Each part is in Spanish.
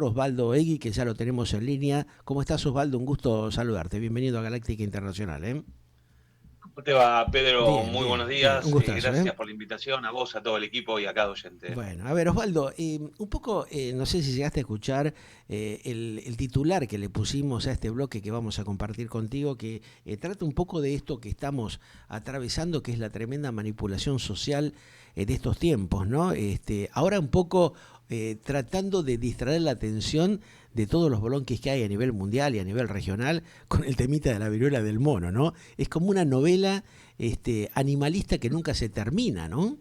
Osvaldo Egui, que ya lo tenemos en línea. ¿Cómo estás, Osvaldo? Un gusto saludarte. Bienvenido a Galáctica Internacional, ¿eh? ¿Cómo te va, Pedro? Bien, Muy bien, buenos bien. Un días. gustazo, ¿eh? Gracias por la invitación a vos, a todo el equipo y a cada oyente. Bueno, a ver, Osvaldo, un poco, no sé si llegaste a escuchar el titular que le pusimos a este bloque que vamos a compartir contigo, que trata un poco de esto que estamos atravesando, que es la tremenda manipulación social de estos tiempos, ¿no? Ahora un poco tratando de distraer la atención de todos los bolonquis que hay a nivel mundial y a nivel regional con el temita de la viruela del mono, ¿no? Es como una novela animalista que nunca se termina, ¿no?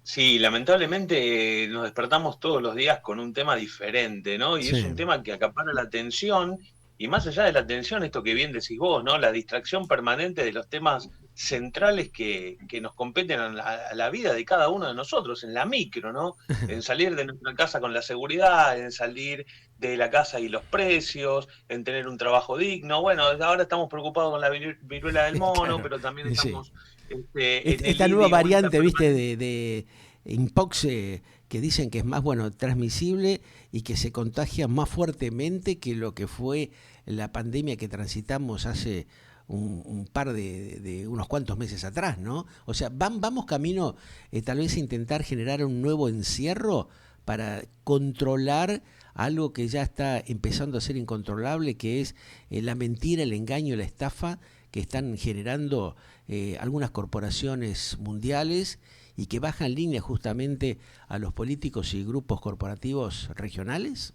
Sí, lamentablemente nos despertamos todos los días con un tema diferente, ¿no? Y Sí. es un tema que acapara la atención y más allá de la atención, esto que bien decís vos, ¿no? La distracción permanente de los temas centrales que nos competen a la vida de cada uno de nosotros, en la micro, ¿no? En salir de nuestra casa con la seguridad, en salir de la casa y los precios, en tener un trabajo digno. Bueno, ahora estamos preocupados con la viruela del mono, Claro, pero también sí. estamos en el Esta ida nueva y vuelta variante, viste, permanente. de Impox, que dicen que es más, bueno, transmisible y que se contagia más fuertemente que lo que fue la pandemia que transitamos hace un par de unos cuantos meses atrás, ¿no? O sea, vamos camino tal vez a intentar generar un nuevo encierro para controlar algo que ya está empezando a ser incontrolable, que es la mentira, el engaño, la estafa que están generando algunas corporaciones mundiales y que bajan línea justamente a los políticos y grupos corporativos regionales?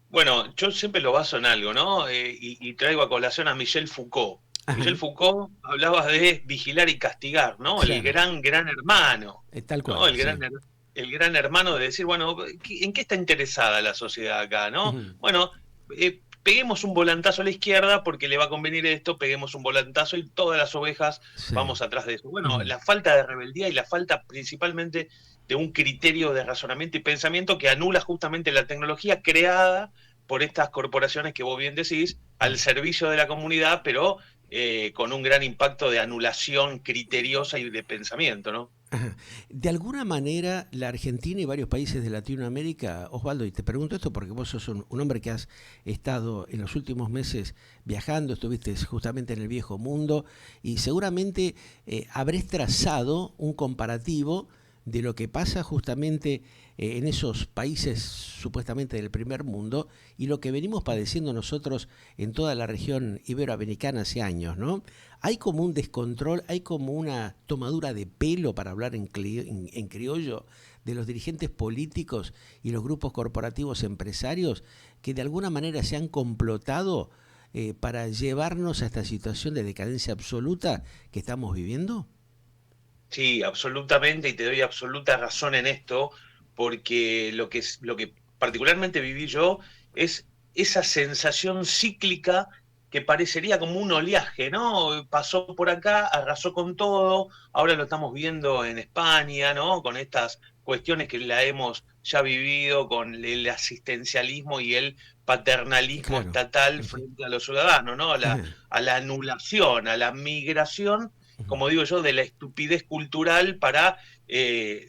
Bueno, yo siempre lo baso en algo, ¿no? Y traigo a colación a Michel Foucault. Michel Ajá, Foucault hablaba de vigilar y castigar, ¿no? El claro, gran hermano, tal ¿no? cual, sí. El gran hermano de decir, bueno, ¿en qué está interesada la sociedad acá, no? Ujú, Bueno, peguemos un volantazo a la izquierda porque le va a convenir esto, peguemos un volantazo y todas las ovejas sí. vamos atrás de eso. Bueno, Ujú. la falta de rebeldía y la falta principalmente de un criterio de razonamiento y pensamiento que anula justamente la tecnología creada por estas corporaciones que vos bien decís, al servicio de la comunidad, pero con un gran impacto de anulación criteriosa y de pensamiento, ¿no? Ajá. De alguna manera, la Argentina y varios países de Latinoamérica, Osvaldo, y te pregunto esto porque vos sos un hombre que has estado en los últimos meses viajando, estuviste justamente en el viejo mundo y seguramente habrés trazado un comparativo de lo que pasa justamente en esos países supuestamente del primer mundo y lo que venimos padeciendo nosotros en toda la región iberoamericana hace años, ¿no? Hay como un descontrol, hay como una tomadura de pelo, para hablar en criollo, de los dirigentes políticos y los grupos corporativos empresarios que de alguna manera se han complotado para llevarnos a esta situación de decadencia absoluta que estamos viviendo. Sí, absolutamente, y te doy absoluta razón en esto, porque lo que particularmente viví yo es esa sensación cíclica que parecería como un oleaje, ¿no? Pasó por acá, arrasó con todo, ahora lo estamos viendo en España, ¿no? Con estas cuestiones que la hemos ya vivido, con el asistencialismo y el paternalismo Claro. estatal Sí, sí. frente a los ciudadanos, ¿no? A la anulación, a la migración, como digo yo, de la estupidez cultural para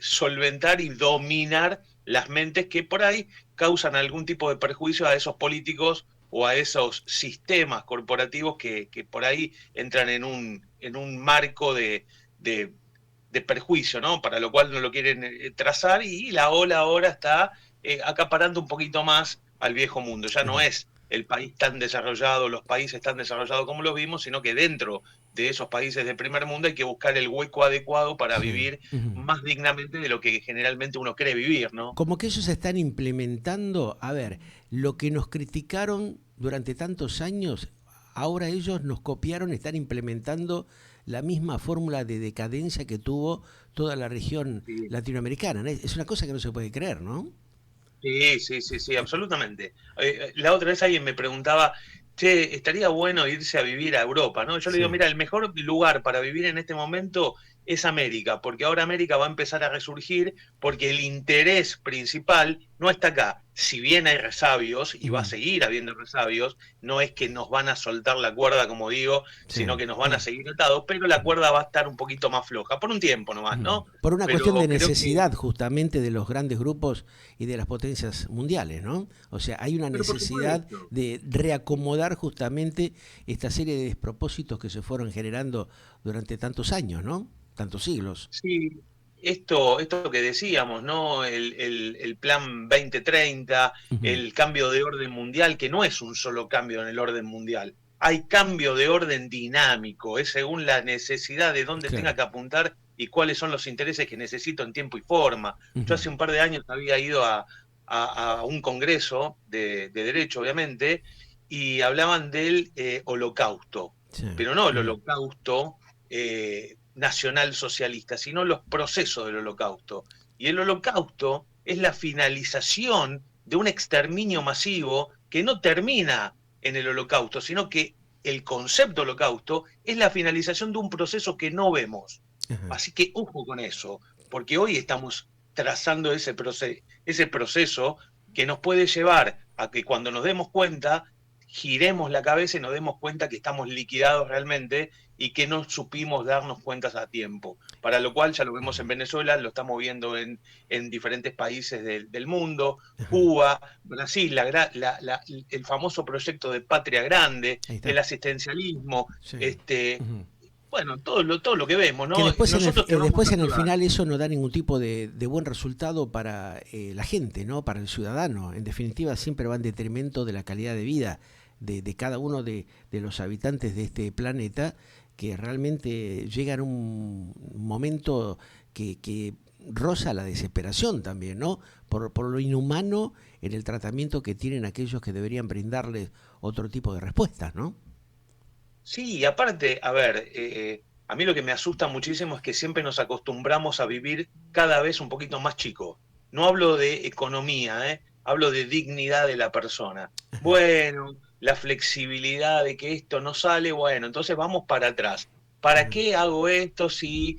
solventar y dominar las mentes que por ahí causan algún tipo de perjuicio a esos políticos o a esos sistemas corporativos que por ahí entran en un marco de, de perjuicio, ¿no? Para lo cual no lo quieren trazar y la ola ahora está acaparando un poquito más al viejo mundo. Ya no es el país tan desarrollado, los países tan desarrollados como los vimos, sino que dentro de esos países de primer mundo hay que buscar el hueco adecuado para Sí. vivir más dignamente de lo que generalmente uno cree vivir, ¿no? Como que ellos están implementando, a ver, lo que nos criticaron durante tantos años, ahora ellos nos copiaron, están implementando la misma fórmula de decadencia que tuvo toda la región Sí. latinoamericana, ¿no? Es una cosa que no se puede creer, ¿no? Sí, sí, sí, sí, absolutamente. La otra vez alguien me preguntaba, che, estaría bueno irse a vivir a Europa, ¿no? Yo le digo, Sí. mira, el mejor lugar para vivir en este momento es América, porque ahora América va a empezar a resurgir porque el interés principal no está acá. Si bien hay resabios, y va a seguir habiendo resabios, no es que nos van a soltar la cuerda, como digo, Sí. sino que nos van a seguir atados, pero la cuerda va a estar un poquito más floja, por un tiempo nomás, ¿no? Por una cuestión de Pero creo que, necesidad justamente de los grandes grupos y de las potencias mundiales, ¿no? O sea, hay una pero por necesidad supuesto. de reacomodar justamente esta serie de despropósitos que se fueron generando durante tantos años, ¿no? Tantos siglos. Sí, esto que decíamos, ¿no? El plan 2030, Ujú. el cambio de orden mundial, que no es un solo cambio en el orden mundial. Hay cambio de orden dinámico, es según la necesidad de dónde tenga Claro. que apuntar y cuáles son los intereses que necesito en tiempo y forma. Yo Ujú. hace un par de años había ido a un congreso de derecho, obviamente, y hablaban del holocausto, Sí. pero no el Ujú. holocausto nacional socialista, sino los procesos del holocausto. Y el holocausto es la finalización de un exterminio masivo que no termina en el holocausto, sino que el concepto holocausto es la finalización de un proceso que no vemos. Ajá. Así que ojo con eso, porque hoy estamos trazando ese proceso que nos puede llevar a que cuando nos demos cuenta, giremos la cabeza y nos demos cuenta que estamos liquidados realmente y que no supimos darnos cuentas a tiempo. Para lo cual ya lo vemos en Venezuela, lo estamos viendo en diferentes países del mundo, Ajá. Cuba, Brasil, el famoso proyecto de Patria Grande, Ahí está. el asistencialismo, Sí. este, Ujú. bueno, todo lo que vemos, Que ¿no? Nosotros te vamos después a en el ayudar. final eso no da ningún tipo de buen resultado para la gente, ¿no? Para el ciudadano. En definitiva, siempre va en detrimento de la calidad de vida de cada uno de los habitantes de este planeta, que realmente llega en un momento que roza la desesperación también, ¿no? Por lo inhumano en el tratamiento que tienen aquellos que deberían brindarles otro tipo de respuestas, ¿no? Sí, y aparte, a ver, a mí lo que me asusta muchísimo es que siempre nos acostumbramos a vivir cada vez un poquito más chico. No hablo de economía, hablo de dignidad de la persona. Bueno, la flexibilidad de que esto no sale, bueno, entonces vamos para atrás. ¿Para Ujú. qué hago esto si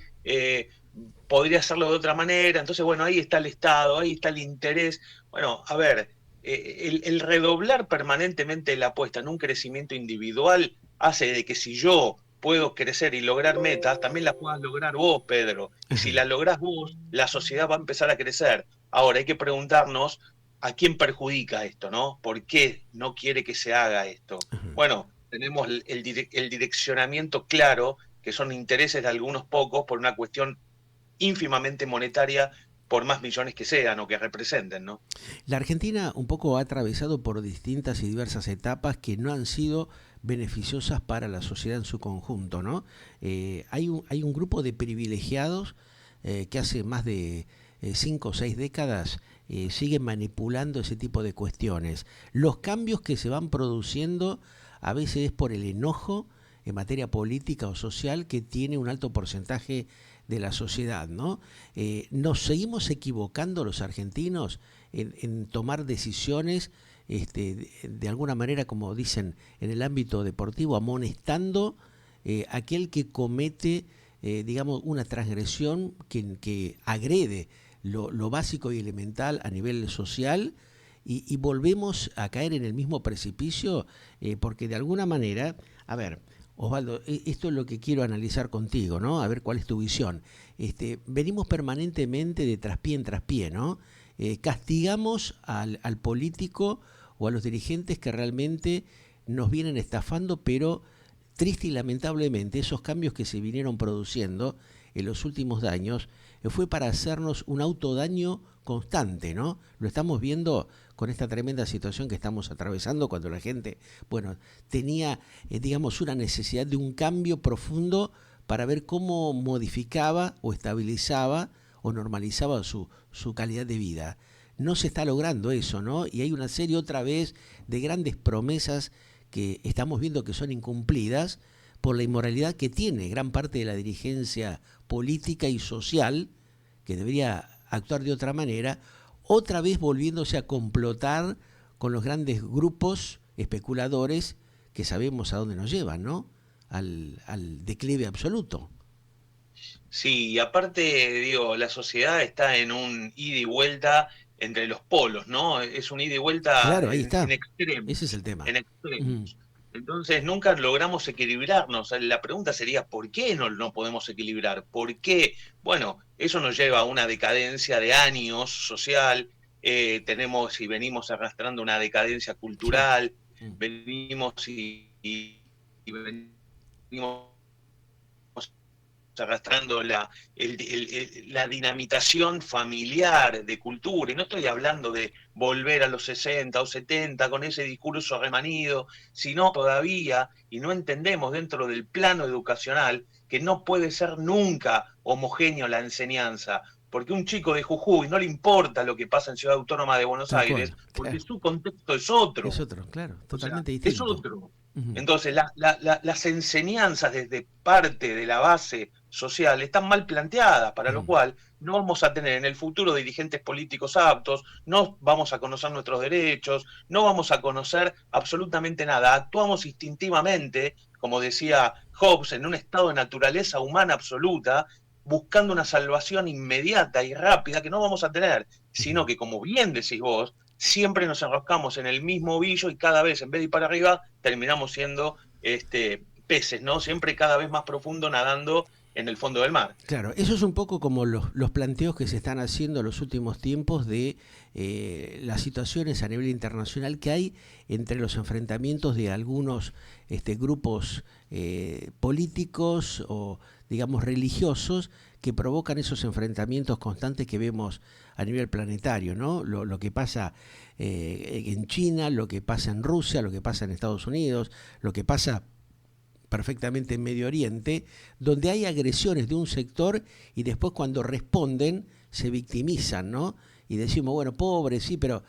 podría hacerlo de otra manera? Entonces, bueno, ahí está el Estado, ahí está el interés. Bueno, a ver, el redoblar permanentemente la apuesta en un crecimiento individual hace de que si yo puedo crecer y lograr metas, también las puedas lograr vos, Pedro. Y si Ajá. las lográs vos, la sociedad va a empezar a crecer. Ahora hay que preguntarnos a quién perjudica esto, ¿no? ¿Por qué no quiere que se haga esto? Ajá. Bueno, tenemos el direccionamiento claro, que son intereses de algunos pocos por una cuestión ínfimamente monetaria, por más millones que sean o que representen, ¿no? La Argentina un poco ha atravesado por distintas y diversas etapas que no han sido beneficiosas para la sociedad en su conjunto, ¿no? Hay un grupo de privilegiados que hace más de 5 o 6 décadas siguen manipulando ese tipo de cuestiones. Los cambios que se van produciendo a veces es por el enojo en materia política o social que tiene un alto porcentaje de la sociedad, ¿no? Nos seguimos equivocando los argentinos en tomar decisiones, de alguna manera, como dicen en el ámbito deportivo, amonestando aquel que comete, digamos, una transgresión que agrede lo básico y elemental a nivel social, y volvemos a caer en el mismo precipicio, porque de alguna manera, a ver, Osvaldo, esto es lo que quiero analizar contigo, ¿no? A ver cuál es tu visión. Venimos permanentemente de traspié en traspié, ¿no? Castigamos al político o a los dirigentes que realmente nos vienen estafando, pero triste y lamentablemente esos cambios que se vinieron produciendo en los últimos años fue para hacernos un autodaño constante, ¿no? Lo estamos viendo con esta tremenda situación que estamos atravesando cuando la gente, bueno, tenía, digamos, una necesidad de un cambio profundo para ver cómo modificaba o estabilizaba o normalizaba su calidad de vida. No se está logrando eso, ¿no? Y hay una serie otra vez de grandes promesas que estamos viendo que son incumplidas por la inmoralidad que tiene gran parte de la dirigencia política y social, que debería actuar de otra manera, otra vez volviéndose a complotar con los grandes grupos especuladores que sabemos a dónde nos llevan, ¿no? Al declive absoluto. Sí, y aparte, digo, la sociedad está en un ida y vuelta entre los polos, ¿no? Es un ida y vuelta Claro, ahí en está. Ese es extremos, el tema. en extremos. Entonces nunca logramos equilibrarnos. La pregunta sería, ¿por qué no podemos equilibrar? ¿Por qué? Bueno, eso nos lleva a una decadencia de años social, tenemos y venimos arrastrando una decadencia Sí. cultural, Mm. venimos y venimos arrastrando la dinamitación familiar de cultura, y no estoy hablando de volver a los 60 o 70 con ese discurso remanido, sino todavía, y no entendemos dentro del plano educacional, que no puede ser nunca homogéneo la enseñanza, porque un chico de Jujuy no le importa lo que pasa en Ciudad Autónoma de Buenos Tal Aires, cual, porque claro. su contexto es Es otro. otro, claro, O sea, totalmente es distinto. otro. Ujú. Entonces, las enseñanzas desde parte de la base social están mal planteadas, para lo Ujú. cual no vamos a tener en el futuro dirigentes políticos aptos, no vamos a conocer nuestros derechos, no vamos a conocer absolutamente nada. Actuamos instintivamente, como decía Hobbes, en un estado de naturaleza humana absoluta, buscando una salvación inmediata y rápida que no vamos a tener, Ujú. sino que, como bien decís vos, siempre nos enroscamos en el mismo ovillo y cada vez, en vez de ir para arriba, terminamos siendo peces, ¿no? Siempre cada vez más profundo nadando en el fondo del mar. Claro, eso es un poco como los planteos que se están haciendo en los últimos tiempos de las situaciones a nivel internacional que hay entre los enfrentamientos de algunos grupos políticos o, digamos, religiosos que provocan esos enfrentamientos constantes que vemos a nivel planetario, ¿no? Lo que pasa en China, lo que pasa en Rusia, lo que pasa en Estados Unidos, lo que pasa perfectamente en Medio Oriente, donde hay agresiones de un sector y después cuando responden se victimizan, ¿no? Y decimos, bueno, pobre, sí, pero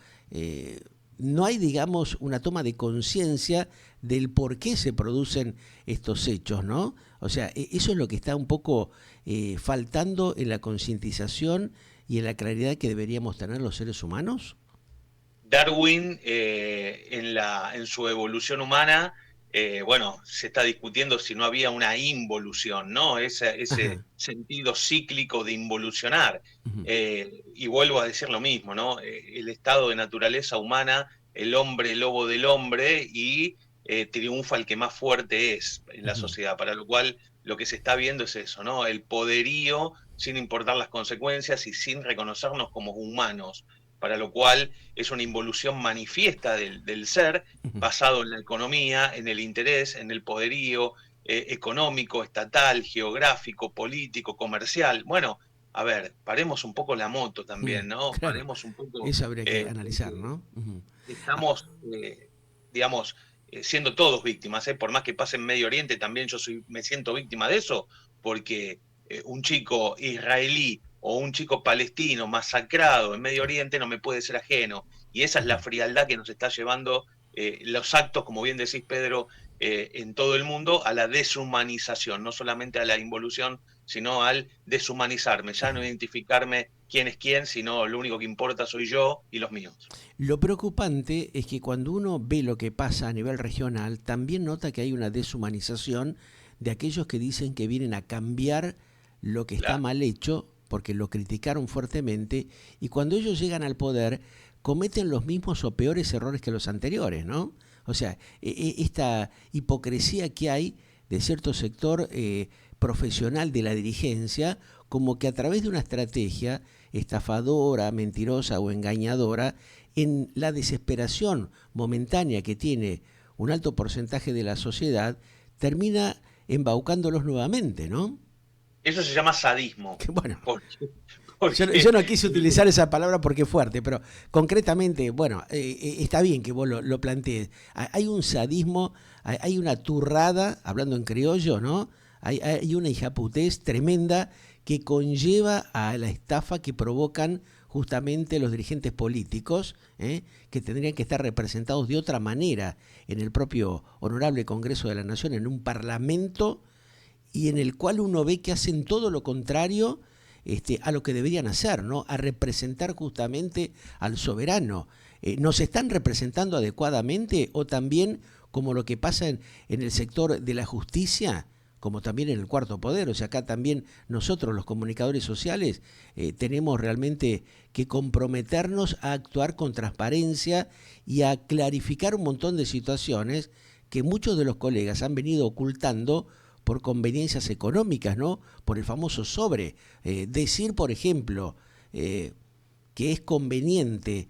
no hay, digamos, una toma de conciencia del por qué se producen estos hechos, ¿no? O sea, eso es lo que está un poco faltando en la concientización y en la claridad que deberíamos tener los seres humanos. Darwin, en su evolución humana, bueno, se está discutiendo si no había una involución, ¿no? Ese Ajá. sentido cíclico de involucionar. Ujú. Y vuelvo a decir lo mismo, ¿no? El estado de naturaleza humana, el hombre lobo del hombre, y triunfa el que más fuerte es en la Ujú. sociedad, para lo cual lo que se está viendo es eso, ¿no? El poderío sin importar las consecuencias y sin reconocernos como humanos, para lo cual es una involución manifiesta del ser, Ujú. basado en la economía, en el interés, en el poderío económico, estatal, geográfico, político, comercial. Bueno, a ver, paremos un poco la moto también, ¿no? Claro, Paremos un poco, eso habría que analizar, porque ¿no? Ujú. Ah. estamos, digamos, siendo todos víctimas, ¿eh? Por más que pase en Medio Oriente, también me siento víctima de eso, porque un chico israelí o un chico palestino masacrado en Medio Oriente no me puede ser ajeno. Y esa es la Ujú. frialdad que nos está llevando los actos, como bien decís, Pedro, en todo el mundo, a la deshumanización, no solamente a la involución, sino al deshumanizarme, ya no Ujú. identificarme quién es quién, sino lo único que importa soy yo y los míos. Lo preocupante es que cuando uno ve lo que pasa a nivel regional, también nota que hay una deshumanización de aquellos que dicen que vienen a cambiar lo que está Claro. mal hecho, porque lo criticaron fuertemente, y cuando ellos llegan al poder, cometen los mismos o peores errores que los anteriores, ¿no? O sea, esta hipocresía que hay de cierto sector profesional de la dirigencia, como que a través de una estrategia estafadora, mentirosa o engañadora, en la desesperación momentánea que tiene un alto porcentaje de la sociedad, termina embaucándolos nuevamente, ¿no? Eso se llama sadismo. Que bueno, Porque, yo porque no quise utilizar esa palabra porque es fuerte, pero concretamente, bueno, está bien que vos lo plantees. Hay un sadismo, hay una turrada, hablando en criollo, ¿no? Hay una hijaputés tremenda que conlleva a la estafa que provocan justamente los dirigentes políticos, que tendrían que estar representados de otra manera en el propio Honorable Congreso de la Nación, en un parlamento, y en el cual uno ve que hacen todo lo contrario a lo que deberían hacer, ¿no? A representar justamente al soberano. ¿Nos están representando adecuadamente o también como lo que pasa en el sector de la justicia? como también en el cuarto poder. O sea, acá también nosotros, los comunicadores sociales, tenemos realmente que comprometernos a actuar con transparencia y a clarificar un montón de situaciones que muchos de los colegas han venido ocultando por conveniencias económicas, ¿no? Por el famoso sobre. Decir, por ejemplo, que es conveniente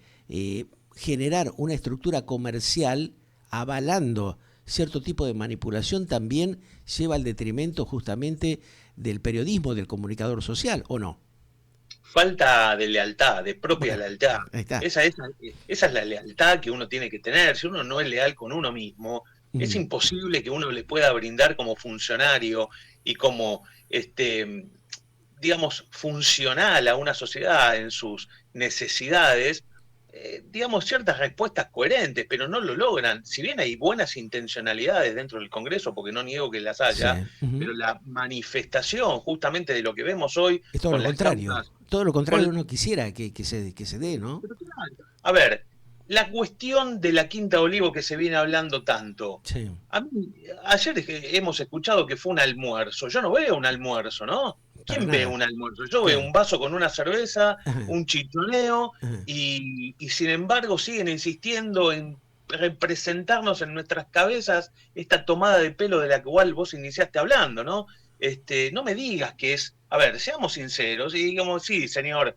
generar una estructura comercial avalando cierto tipo de manipulación también lleva al detrimento justamente del periodismo, del comunicador social, ¿o no? Falta de lealtad, de propia Bueno, lealtad. ahí está. Esa es la lealtad que uno tiene que tener. Si uno no es leal con uno mismo, es Mm, imposible que uno le pueda brindar como funcionario y como, digamos, funcional a una sociedad en sus necesidades, digamos, ciertas respuestas coherentes, pero no lo logran. Si bien hay buenas intencionalidades dentro del Congreso, porque no niego que las haya, sí. pero la manifestación justamente de lo que vemos hoy Es todo lo con las contrario. causas, Todo lo contrario con, uno quisiera que se dé, ¿no? pero claro, a ver, la cuestión de la Quinta Olivo que se viene hablando tanto. Sí. A mí, ayer hemos escuchado que fue un almuerzo. Yo no veo un almuerzo, ¿no? Para ¿Quién ve nada. un almuerzo? Yo veo Claro. un vaso con una cerveza, Ajá, un chichoneo, ajá. y sin embargo siguen insistiendo en representarnos en nuestras cabezas esta tomada de pelo de la cual vos iniciaste hablando, ¿no? No me digas que es, a ver, seamos sinceros y digamos, sí, señor,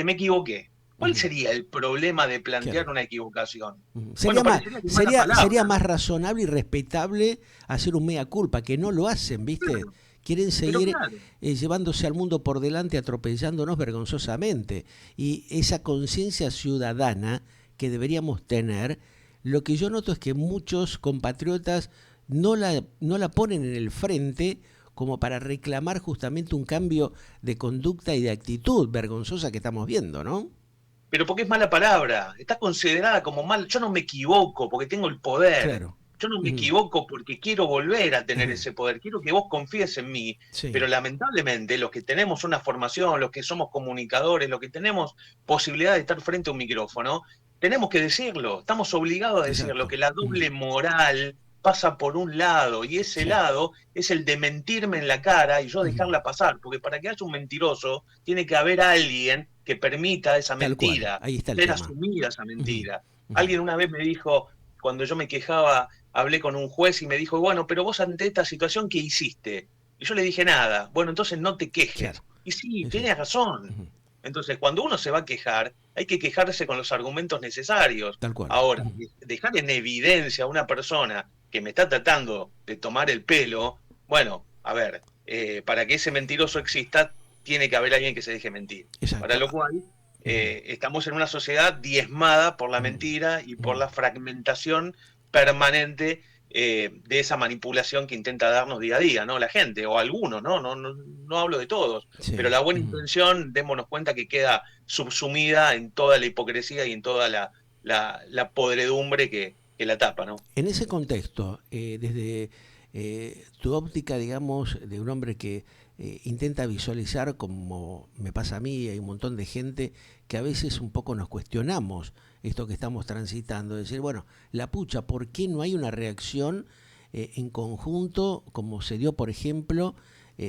me equivoqué. ¿Cuál Ujú, sería el problema de claro. plantear una equivocación? Ujú. Bueno, parecería que es mala Sería palabra. más razonable y respetable hacer un mea culpa, que no lo hacen, ¿viste? Claro, Quieren pero seguir claro, llevándose al mundo por delante, atropellándonos vergonzosamente. Y esa conciencia ciudadana que deberíamos tener, lo que yo noto es que muchos compatriotas no la ponen en el frente como para reclamar justamente un cambio de conducta y de actitud vergonzosa que estamos viendo, ¿no? pero porque es mala palabra, está considerada como mal. Yo no me equivoco porque tengo el poder. Claro. Yo no me Ujú. equivoco porque quiero volver a tener Ajá. ese poder. Quiero que vos confíes en mí. Sí. Pero lamentablemente los que tenemos una formación, los que somos comunicadores, los que tenemos posibilidad de estar frente a un micrófono, tenemos que decirlo. Estamos obligados a decirlo, Exacto. que la Ujú. doble moral pasa por un lado y ese Sí. lado es el de mentirme en la cara y yo Ujú. dejarla pasar, porque para que haya un mentiroso tiene que haber alguien que permita esa Tal cual. mentira, Ahí está el ser tema. asumida esa Ujú. mentira. Ujú. Alguien una vez me dijo, cuando yo me quejaba, hablé con un juez y me dijo, bueno, pero vos ante esta situación, ¿qué hiciste? Y yo le dije nada. Bueno, entonces no te Claro. quejes. Y sí, Eso. tienes razón. Ujú. Entonces, cuando uno se va a quejar, hay que quejarse con los argumentos necesarios. Tal cual. Ahora, Ujú. dejar en evidencia a una persona que me está tratando de tomar el pelo, bueno, a ver, para que ese mentiroso exista, tiene que haber alguien que se deje mentir. Para Exacto. lo cual, Ujú. estamos en una sociedad diezmada por la Ujú. mentira y por Ujú. la fragmentación permanente de esa manipulación que intenta darnos día a día, ¿no? La gente, o algunos, ¿no? No hablo de todos, pero Sí. la buena Ujú. intención, démonos cuenta que queda subsumida en toda la hipocresía y en toda la podredumbre que la tapa, ¿no? En ese contexto, desde tu óptica, digamos, de un hombre que intenta visualizar, como me pasa a mí, hay un montón de gente que a veces un poco nos cuestionamos esto que estamos transitando, decir, bueno, la pucha, ¿por qué no hay una reacción en conjunto, como se dio, por ejemplo,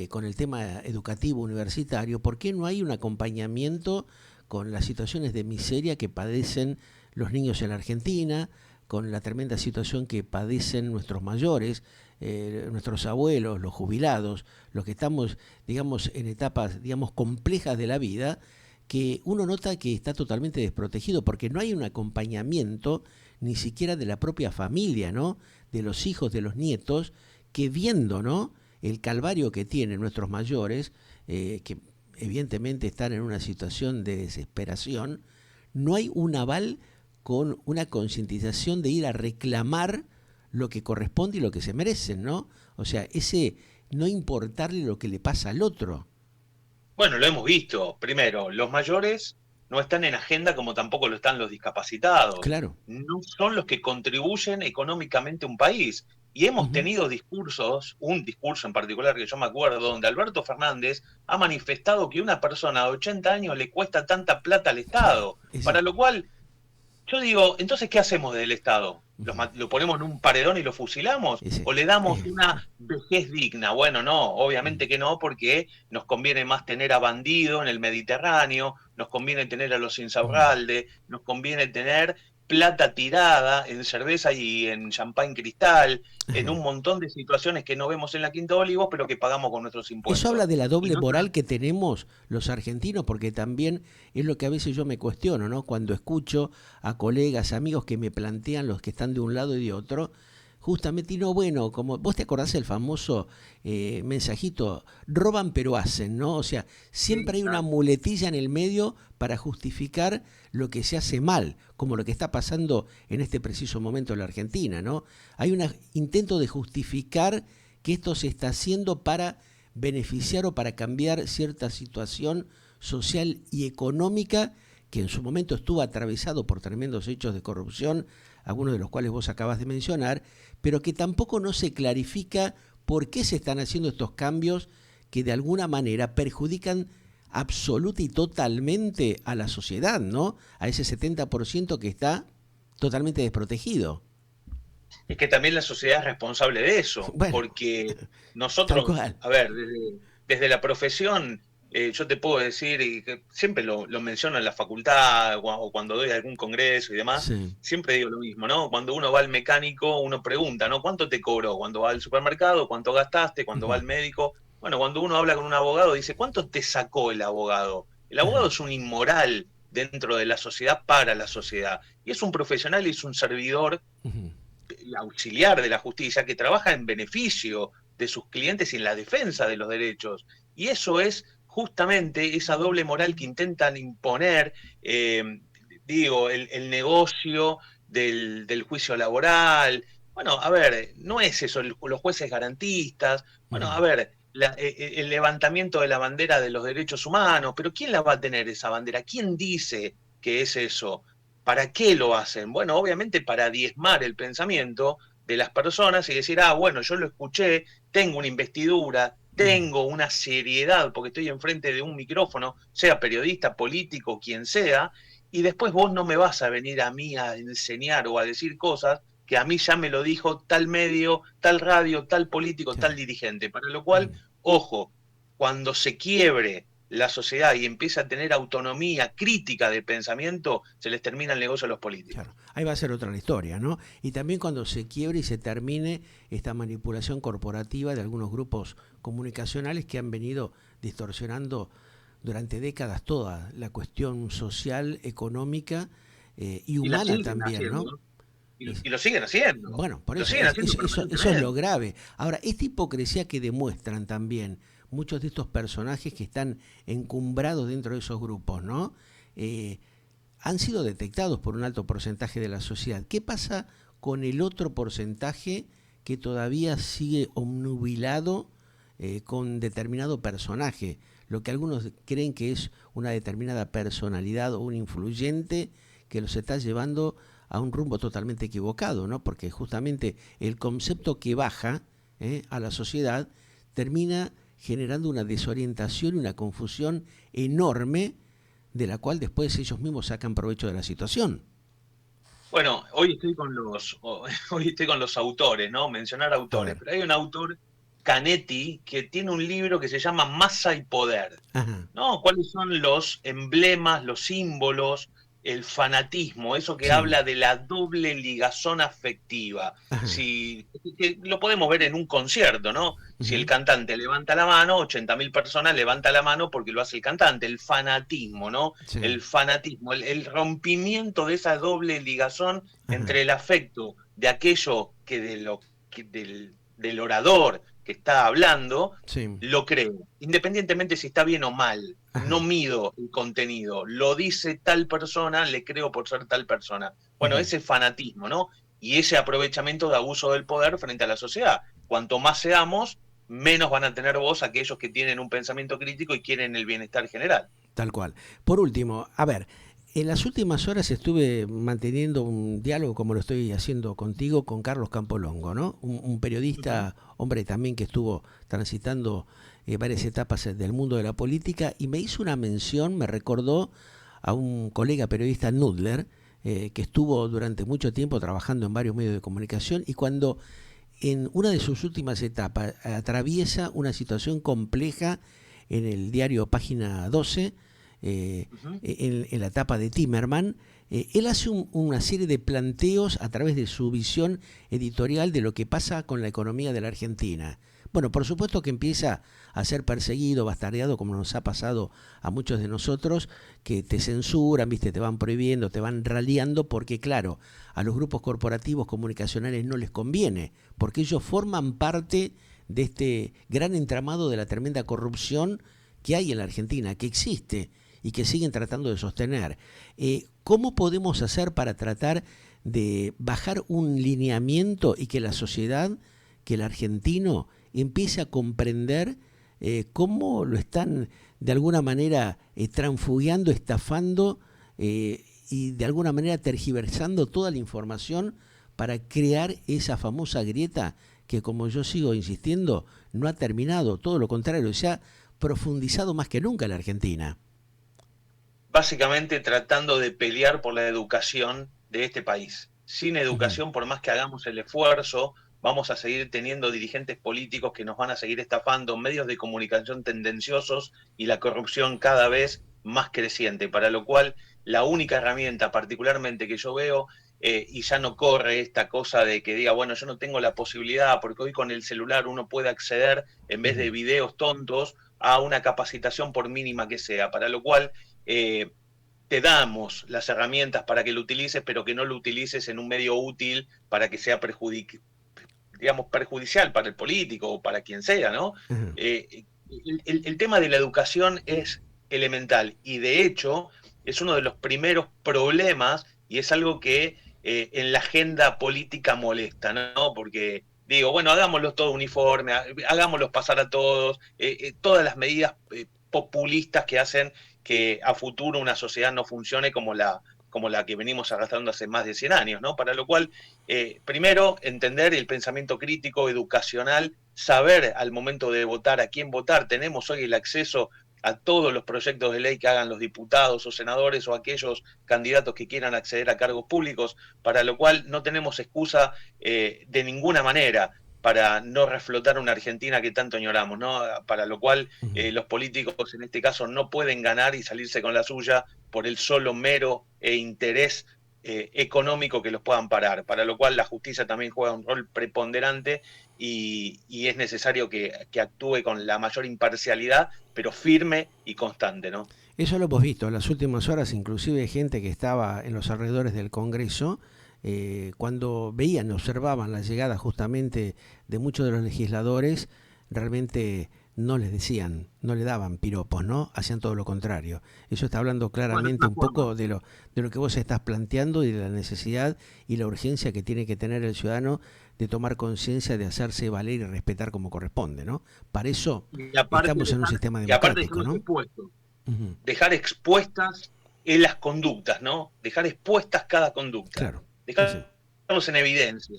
con el tema educativo universitario? ¿Por qué no hay un acompañamiento con las situaciones de miseria que padecen los niños en la Argentina, con la tremenda situación que padecen nuestros mayores, nuestros abuelos, los jubilados, los que estamos, digamos, en etapas, digamos, complejas de la vida, que uno nota que está totalmente desprotegido porque no hay un acompañamiento ni siquiera de la propia familia, ¿no? De los hijos, de los nietos, que viendo, ¿no? El calvario que tienen nuestros mayores, que evidentemente están en una situación de desesperación, no hay un aval con una concientización de ir a reclamar lo que corresponde y lo que se merecen, ¿no? O sea, ese no importarle lo que le pasa al otro. Bueno, lo hemos visto. Primero, los mayores no están en agenda como tampoco lo están los discapacitados. Claro. No son los que contribuyen económicamente a un país. Y hemos Ujú. tenido discursos, un discurso en particular que yo me acuerdo, donde Alberto Fernández ha manifestado que una persona de 80 años le cuesta tanta plata al Sí, Estado. Para exacto. lo cual Yo digo, entonces, ¿qué hacemos del Estado? Ujú. ¿Lo ponemos en un paredón y lo fusilamos? Ese, ¿O le damos una vejez digna? Bueno, no, mm, obviamente que no, porque nos conviene más tener a Bandido en el Mediterráneo, nos conviene tener a los mm. Insaurralde, nos conviene tener plata tirada en cerveza y en champán cristal, en un montón de situaciones que no vemos en la Quinta de Olivos, pero que pagamos con nuestros Eso impuestos. habla de la Y doble no, moral que tenemos los argentinos, porque también es lo que a veces yo me cuestiono, ¿no? Cuando escucho a colegas, amigos que me plantean los que están de un lado y de otro, justamente, y no, bueno, como vos te acordás el famoso mensajito, roban pero hacen, ¿no? O sea, siempre hay una muletilla en el medio para justificar lo que se hace mal, como lo que está pasando en este preciso momento en la Argentina, ¿no? Hay un intento de justificar que esto se está haciendo para beneficiar o para cambiar cierta situación social y económica que en su momento estuvo atravesado por tremendos hechos de corrupción, algunos de los cuales vos acabas de mencionar, pero que tampoco no se clarifica por qué se están haciendo estos cambios que de alguna manera perjudican absoluta y totalmente a la sociedad, ¿no? A ese 70% que está totalmente desprotegido. es que también la sociedad es responsable de eso, Bueno, porque tal nosotros, cual. a ver, desde la profesión, yo te puedo decir, y que siempre lo menciono en la facultad o cuando doy algún congreso y demás, Sí. siempre digo lo mismo, ¿no? Cuando uno va al mecánico, uno pregunta, ¿no? ¿Cuánto te cobró? Cuando va al supermercado, ¿cuánto gastaste? Cuando va Ujú. al médico. Bueno, cuando uno habla con un abogado, dice, ¿cuánto te sacó el abogado? El abogado es un inmoral dentro de la sociedad para la sociedad. Y es un profesional y es un servidor Ujú. auxiliar de la justicia que trabaja en beneficio de sus clientes y en la defensa de los derechos. Y eso es justamente esa doble moral que intentan imponer, digo, el negocio del juicio laboral. Bueno, a ver, no es eso, los jueces garantistas. Bueno, a Ujú. ver, el levantamiento de la bandera de los derechos humanos, pero ¿quién la va a tener esa bandera? ¿Quién dice que es eso? ¿Para qué lo hacen? Bueno, obviamente para diezmar el pensamiento de las personas y decir, ah, bueno, yo lo escuché, tengo una investidura, Ujú. tengo una seriedad, porque estoy enfrente de un micrófono, sea periodista, político, quien sea, y después vos no me vas a venir a mí a enseñar o a decir cosas que a mí ya me lo dijo tal medio, tal radio, tal político, Sí. tal dirigente. Para lo cual, Mm. ojo, cuando se quiebre la sociedad y empieza a tener autonomía crítica de pensamiento, se les termina el negocio a los políticos. Claro, ahí va a ser otra la historia, ¿no? Y también cuando se quiebre y se termine esta manipulación corporativa de algunos grupos comunicacionales que han venido distorsionando durante décadas toda la cuestión social, económica y Y la humana siguen también, ¿no? haciendo. Es- Y lo siguen haciendo. bueno, por Lo eso, siguen haciendo eso es lo permanentemente. grave. Ahora, esta hipocresía que demuestran también muchos de estos personajes que están encumbrados dentro de esos grupos, ¿no? Eh, Han sido detectados por un alto porcentaje de la sociedad. ¿Qué pasa con el otro porcentaje que todavía sigue obnubilado con determinado personaje? Lo que algunos creen que es una determinada personalidad o un influyente que los está llevando a un rumbo totalmente equivocado, ¿no? Porque justamente el concepto que baja a la sociedad termina generando una desorientación y una confusión enorme de la cual después ellos mismos sacan provecho de la situación. Bueno, hoy estoy con los autores, ¿no? Mencionar A autores, ver. pero hay un autor, Canetti, que tiene un libro que se llama Masa y Poder. Ajá. ¿No? ¿Cuáles son los emblemas, los símbolos, el fanatismo, eso que Sí. habla de la doble ligazón afectiva? Ajá. Si, que lo podemos ver en un concierto, ¿no? Si el Ujú. cantante levanta la mano, 80.000 personas levanta la mano porque lo hace el cantante, el fanatismo, ¿no? Sí. El fanatismo, el rompimiento de esa doble ligazón Ajá. entre el afecto de aquello del orador que está hablando, Sí. lo creo, independientemente si está bien o mal, no Ajá. mido el contenido, lo dice tal persona, le creo por ser tal persona. Bueno, Ujú. ese fanatismo, ¿no? Y ese aprovechamiento de abuso del poder frente a la sociedad. Cuanto más seamos, menos van a tener voz aquellos que tienen un pensamiento crítico y quieren el bienestar general. Tal cual. Por último, a ver, en las últimas horas estuve manteniendo un diálogo como lo estoy haciendo contigo con Carlos Campolongo, ¿no? Un Ujú. periodista, hombre también que estuvo transitando varias etapas del mundo de la política y me hizo una mención, me recordó a un colega periodista Nudler, que estuvo durante mucho tiempo trabajando en varios medios de comunicación y cuando en una de sus últimas etapas atraviesa una situación compleja en el diario Página 12, en la etapa de Timerman, él hace una serie de planteos a través de su visión editorial de lo que pasa con la economía de la Argentina. Bueno, por supuesto que empieza a ser perseguido, bastardeado, como nos ha pasado a muchos de nosotros, que te censuran, ¿viste? Te van prohibiendo, te van raliando, porque claro, a los grupos corporativos comunicacionales no les conviene, porque ellos forman parte de este gran entramado de la tremenda corrupción que hay en la Argentina, que existe y que siguen tratando de sostener. ¿Cómo podemos hacer para tratar de bajar un lineamiento y que la sociedad, que el argentino empiece a comprender cómo lo están de alguna manera transfugiando, estafando y de alguna manera tergiversando toda la información para crear esa famosa grieta que, como yo sigo insistiendo, no ha terminado, todo lo contrario, se ha profundizado más que nunca en la Argentina? Básicamente tratando de pelear por la educación de este país. Sin educación, por más que hagamos el esfuerzo, vamos a seguir teniendo dirigentes políticos que nos van a seguir estafando, medios de comunicación tendenciosos y la corrupción cada vez más creciente, para lo cual la única herramienta particularmente que yo veo, y ya no corre esta cosa de que diga, bueno, yo no tengo la posibilidad, porque hoy con el celular uno puede acceder, en vez de videos tontos, a una capacitación por mínima que sea, para lo cual te damos las herramientas para que lo utilices, pero que no lo utilices en un medio útil para que sea perjudicial para el político o para quien sea, ¿no? El tema de la educación es elemental y de hecho es uno de los primeros problemas y es algo que en la agenda política molesta, ¿no? Porque digo, bueno, hagámoslos todo uniforme, hagámoslos pasar a todos, todas las medidas populistas que hacen que a futuro una sociedad no funcione como la que venimos arrastrando hace más de 100 años, ¿no? Para lo cual, primero, entender el pensamiento crítico, educacional, saber al momento de votar a quién votar. Tenemos hoy el acceso a todos los proyectos de ley que hagan los diputados o senadores o aquellos candidatos que quieran acceder a cargos públicos, para lo cual no tenemos excusa de ninguna manera para no reflotar una Argentina que tanto añoramos, ¿no? Para lo cual los políticos en este caso no pueden ganar y salirse con la suya por el solo mero interés económico que los puedan parar, para lo cual la justicia también juega un rol preponderante y es necesario que actúe con la mayor imparcialidad, pero firme y constante, ¿no? Eso lo hemos visto en las últimas horas, inclusive gente que estaba en los alrededores del Congreso, cuando veían, observaban la llegada justamente de muchos de los legisladores, realmente no les decían, no le daban piropos, ¿no? Hacían todo lo contrario. Eso está hablando claramente un poco de lo que vos estás planteando y de la necesidad y la urgencia que tiene que tener el ciudadano de tomar conciencia, de hacerse valer y respetar como corresponde, ¿no? Para eso estamos en un sistema democrático, ¿no? Dejar expuestas en las conductas, ¿no? Dejar expuestas cada conducta. Claro. Dejarnos en evidencia.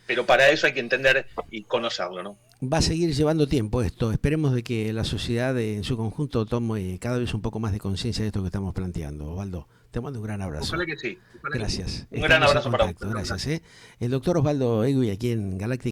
Pero para eso hay que entender y conocerlo, ¿no? Va a seguir llevando tiempo esto. Esperemos de que la sociedad en su conjunto tome cada vez un poco más de conciencia de esto que estamos planteando. Osvaldo, te mando un gran abrazo. Ojalá que sí. Gracias. Un gran abrazo para vos. Gracias. El doctor Osvaldo Egui aquí en Galáctica.